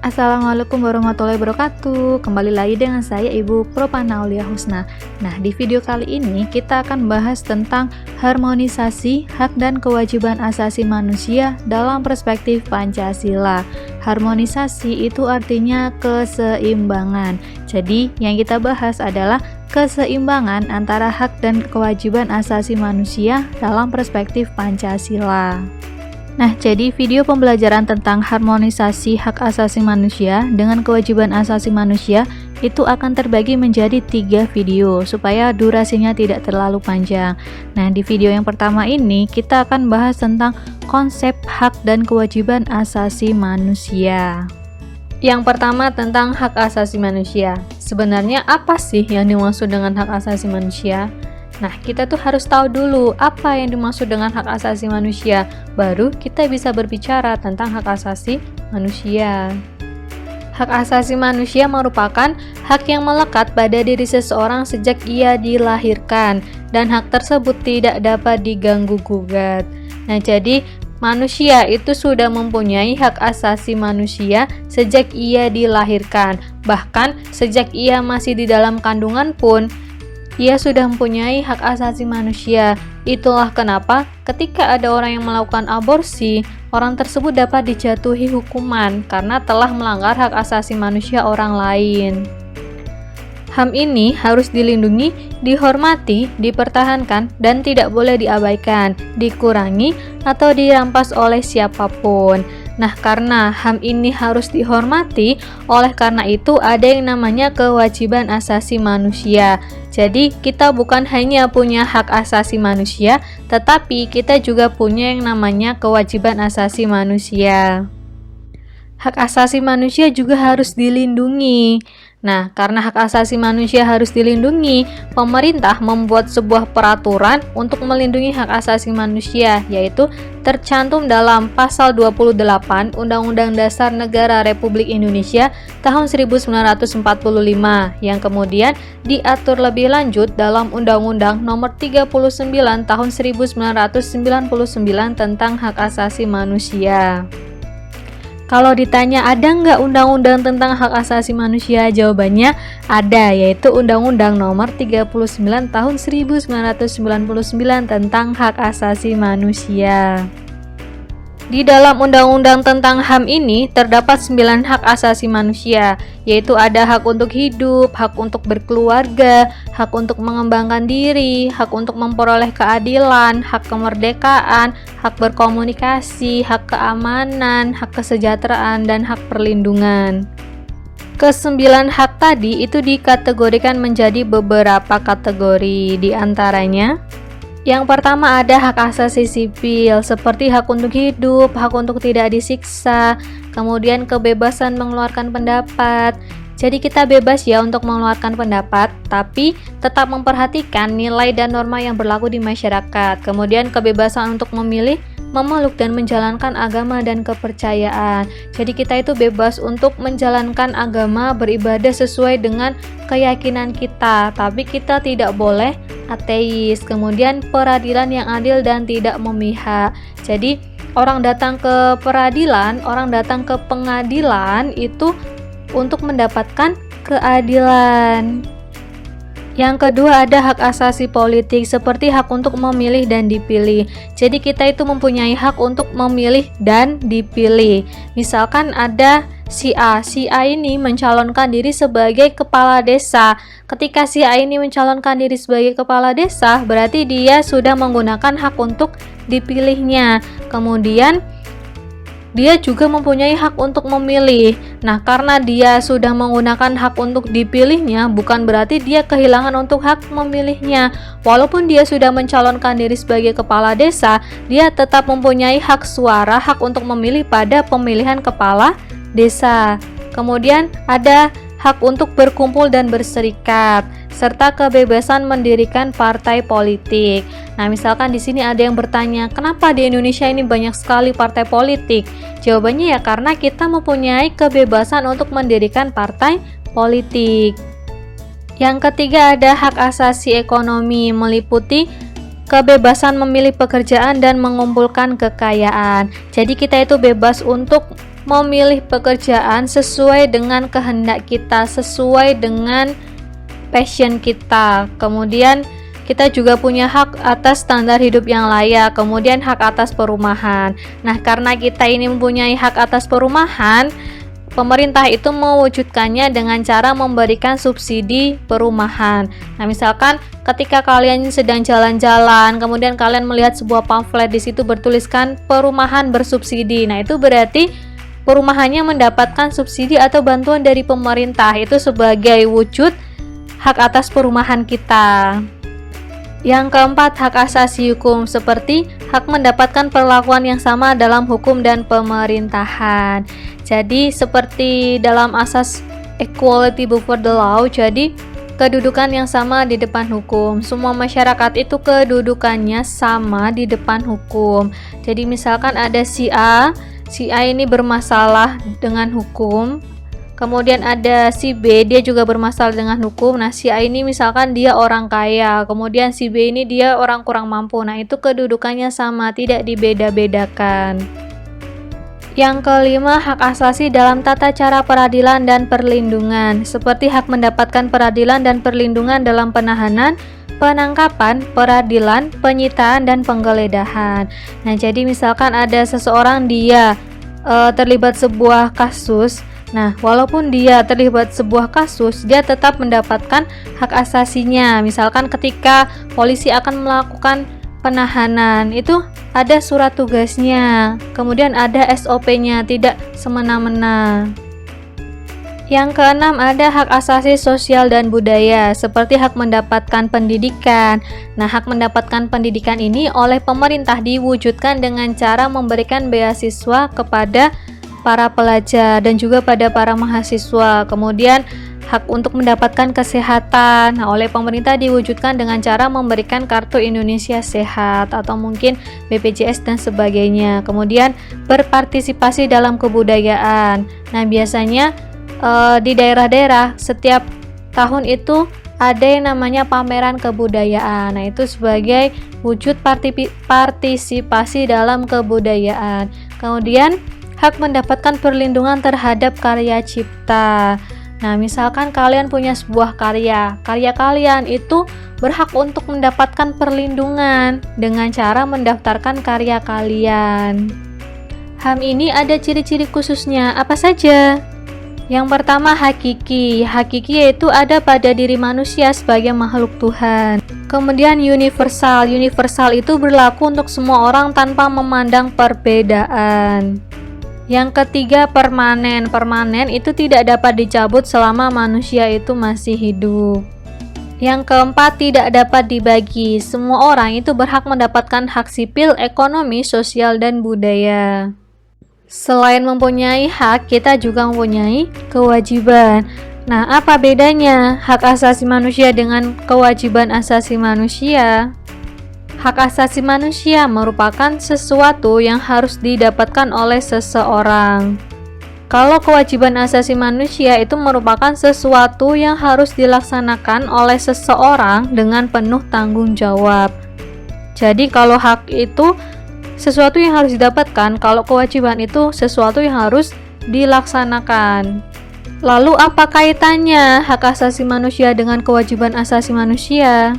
Assalamualaikum warahmatullahi wabarakatuh. Kembali lagi dengan saya Ibu Propana Aulia Husna. Nah, di video kali ini kita akan bahas tentang harmonisasi hak dan kewajiban asasi manusia dalam perspektif Pancasila. Harmonisasi itu artinya keseimbangan. Jadi, yang kita bahas adalah keseimbangan antara hak dan kewajiban asasi manusia dalam perspektif Pancasila. Nah, jadi video pembelajaran tentang harmonisasi hak asasi manusia dengan kewajiban asasi manusia itu akan terbagi menjadi 3 video supaya durasinya tidak terlalu panjang. Nah, di video yang pertama ini kita akan bahas tentang konsep hak dan kewajiban asasi manusia. Yang pertama tentang hak asasi manusia. Sebenarnya apa sih yang dimaksud dengan hak asasi manusia? Nah, kita tuh harus tahu dulu apa yang dimaksud dengan hak asasi manusia, baru kita bisa berbicara tentang hak asasi manusia. Hak asasi manusia merupakan hak yang melekat pada diri seseorang sejak ia dilahirkan, dan hak tersebut tidak dapat diganggu-gugat. Nah, jadi manusia itu sudah mempunyai hak asasi manusia sejak ia dilahirkan, bahkan sejak ia masih di dalam kandungan pun ia sudah mempunyai hak asasi manusia. Itulah kenapa ketika ada orang yang melakukan aborsi, orang tersebut dapat dijatuhi hukuman karena telah melanggar hak asasi manusia orang lain. HAM ini harus dilindungi, dihormati, dipertahankan, dan tidak boleh diabaikan, dikurangi, atau dirampas oleh siapapun. Nah, karena HAM ini harus dihormati, oleh karena itu ada yang namanya kewajiban asasi manusia. Jadi, kita bukan hanya punya hak asasi manusia, tetapi kita juga punya yang namanya kewajiban asasi manusia. Hak asasi manusia juga harus dilindungi. Nah, karena hak asasi manusia harus dilindungi, pemerintah membuat sebuah peraturan untuk melindungi hak asasi manusia, yaitu tercantum dalam pasal 28 Undang-Undang Dasar Negara Republik Indonesia tahun 1945, yang kemudian diatur lebih lanjut dalam Undang-Undang Nomor 39 tahun 1999 tentang hak asasi manusia. Kalau ditanya ada nggak undang-undang tentang hak asasi manusia? Jawabannya ada, yaitu Undang-Undang Nomor 39 Tahun 1999 tentang hak asasi manusia. Di dalam undang-undang tentang HAM ini terdapat 9 hak asasi manusia, yaitu ada hak untuk hidup, hak untuk berkeluarga, hak untuk mengembangkan diri, hak untuk memperoleh keadilan, hak kemerdekaan, hak berkomunikasi, hak keamanan, hak kesejahteraan, dan hak perlindungan. Kesembilan hak tadi itu dikategorikan menjadi beberapa kategori, di antaranya yang pertama ada hak asasi sipil, seperti hak untuk hidup, hak untuk tidak disiksa, kemudian kebebasan mengeluarkan pendapat. Jadi kita bebas ya untuk mengeluarkan pendapat, tapi tetap memperhatikan nilai dan norma yang berlaku di masyarakat. Kemudian kebebasan untuk memilih, memeluk dan menjalankan agama dan kepercayaan. Jadi kita itu bebas untuk menjalankan agama, beribadah sesuai dengan keyakinan kita, tapi kita tidak boleh ateis. Kemudian peradilan yang adil dan tidak memihak. Jadi orang datang ke peradilan, orang datang ke pengadilan itu untuk mendapatkan keadilan. Yang kedua ada hak asasi politik, seperti hak untuk memilih dan dipilih. Jadi kita itu mempunyai hak untuk memilih dan dipilih. Misalkan ada si A ini mencalonkan diri sebagai kepala desa. Ketika si A ini mencalonkan diri sebagai kepala desa, berarti dia sudah menggunakan hak untuk dipilihnya. Kemudian dia juga mempunyai hak untuk memilih. Nah, karena dia sudah menggunakan hak untuk dipilihnya, bukan berarti dia kehilangan untuk hak memilihnya. Walaupun dia sudah mencalonkan diri sebagai kepala desa, dia tetap mempunyai hak suara, hak untuk memilih pada pemilihan kepala desa. Kemudian ada hak untuk berkumpul dan berserikat, serta kebebasan mendirikan partai politik. Nah, misalkan di sini ada yang bertanya, kenapa di Indonesia ini banyak sekali partai politik? Jawabannya ya karena kita mempunyai kebebasan untuk mendirikan partai politik. Yang ketiga ada hak asasi ekonomi, meliputi kebebasan memilih pekerjaan dan mengumpulkan kekayaan. Jadi kita itu bebas untuk memilih pekerjaan sesuai dengan kehendak kita, sesuai dengan passion kita. Kemudian kita juga punya hak atas standar hidup yang layak, kemudian hak atas perumahan. Nah, karena kita ini mempunyai hak atas perumahan, pemerintah itu mewujudkannya dengan cara memberikan subsidi perumahan. Nah, misalkan ketika kalian sedang jalan-jalan, kemudian kalian melihat sebuah pamflet, di situ bertuliskan perumahan bersubsidi. Nah, itu berarti perumahannya mendapatkan subsidi atau bantuan dari pemerintah. Itu sebagai wujud hak atas perumahan kita. Yang keempat, hak asasi hukum, seperti hak mendapatkan perlakuan yang sama dalam hukum dan pemerintahan. Jadi seperti dalam asas equality before the law, jadi kedudukan yang sama di depan hukum. Semua masyarakat itu kedudukannya sama di depan hukum. Jadi misalkan ada si A ini bermasalah dengan hukum, kemudian ada si B, dia juga bermasalah dengan hukum. Nah, si A ini misalkan dia orang kaya, kemudian si B ini dia orang kurang mampu. Nah, itu kedudukannya sama, tidak dibeda-bedakan. Yang kelima, hak asasi dalam tata cara peradilan dan perlindungan, seperti hak mendapatkan peradilan dan perlindungan dalam penahanan, penangkapan, peradilan, penyitaan, dan penggeledahan. Nah, jadi misalkan ada seseorang dia terlibat sebuah kasus. Nah, walaupun dia terlibat sebuah kasus, dia tetap mendapatkan hak asasinya. Misalkan ketika polisi akan melakukan penahanan, itu ada surat tugasnya, kemudian ada SOP-nya, tidak semena-mena. Yang keenam, ada hak asasi sosial dan budaya, seperti hak mendapatkan pendidikan. Nah, hak mendapatkan pendidikan ini oleh pemerintah diwujudkan dengan cara memberikan beasiswa kepada para pelajar dan juga pada para mahasiswa. Kemudian hak untuk mendapatkan kesehatan, nah, oleh pemerintah diwujudkan dengan cara memberikan kartu Indonesia Sehat atau mungkin BPJS dan sebagainya. Kemudian berpartisipasi dalam kebudayaan. Nah, biasanya di daerah-daerah setiap tahun itu ada yang namanya pameran kebudayaan. Nah, itu sebagai wujud partisipasi dalam kebudayaan. Kemudian hak mendapatkan perlindungan terhadap karya cipta. Nah, misalkan kalian punya sebuah karya kalian itu berhak untuk mendapatkan perlindungan dengan cara mendaftarkan karya kalian. HAM ini ada ciri-ciri khususnya, apa saja? Yang pertama, hakiki. Hakiki yaitu ada pada diri manusia sebagai makhluk Tuhan. Kemudian universal. Universal itu berlaku untuk semua orang tanpa memandang perbedaan. Yang ketiga, permanen. Permanen itu tidak dapat dicabut selama manusia itu masih hidup. Yang keempat, tidak dapat dibagi. Semua orang itu berhak mendapatkan hak sipil, ekonomi, sosial, dan budaya. Selain mempunyai hak, kita juga mempunyai kewajiban. Nah, apa bedanya hak asasi manusia dengan kewajiban asasi manusia? Hak asasi manusia merupakan sesuatu yang harus didapatkan oleh seseorang. Kalau kewajiban asasi manusia itu merupakan sesuatu yang harus dilaksanakan oleh seseorang dengan penuh tanggung jawab. Jadi kalau hak itu sesuatu yang harus didapatkan, kalau kewajiban itu sesuatu yang harus dilaksanakan. Lalu apa kaitannya hak asasi manusia dengan kewajiban asasi manusia?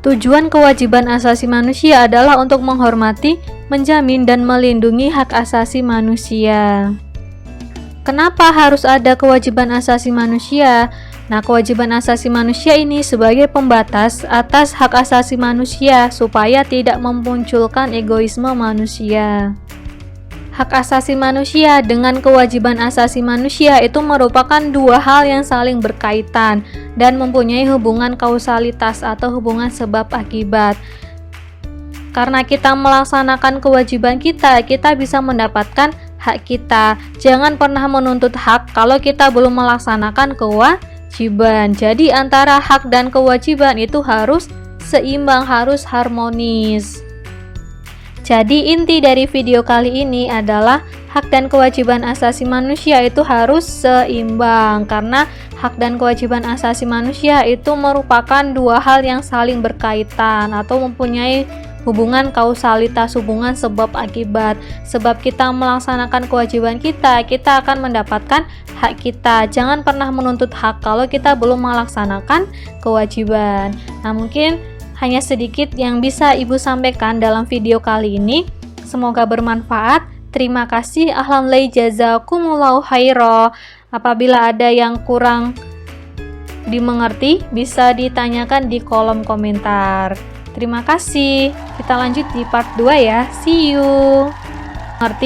Tujuan kewajiban asasi manusia adalah untuk menghormati, menjamin, dan melindungi hak asasi manusia. Kenapa harus ada kewajiban asasi manusia? Nah, kewajiban asasi manusia ini sebagai pembatas atas hak asasi manusia supaya tidak memunculkan egoisme manusia. Hak asasi manusia dengan kewajiban asasi manusia itu merupakan dua hal yang saling berkaitan dan mempunyai hubungan kausalitas atau hubungan sebab akibat. Karena kita melaksanakan kewajiban kita bisa mendapatkan hak kita. Jangan pernah menuntut hak kalau kita belum melaksanakan kewajiban. Jadi antara hak dan kewajiban itu harus seimbang, harus harmonis. Jadi inti dari video kali ini adalah hak dan kewajiban asasi manusia itu harus seimbang, karena hak dan kewajiban asasi manusia itu merupakan dua hal yang saling berkaitan atau mempunyai hubungan kausalitas, hubungan sebab akibat. Sebab kita melaksanakan kewajiban kita, kita akan mendapatkan hak kita. Jangan pernah menuntut hak kalau kita belum melaksanakan kewajiban. Nah, mungkin hanya sedikit yang bisa Ibu sampaikan dalam video kali ini. Semoga bermanfaat. Terima kasih. Alhamdulillah, jazakumullahu khairan. Apabila ada yang kurang dimengerti, bisa ditanyakan di kolom komentar. Terima kasih. Kita lanjut di part 2 ya. See you. Ngerti?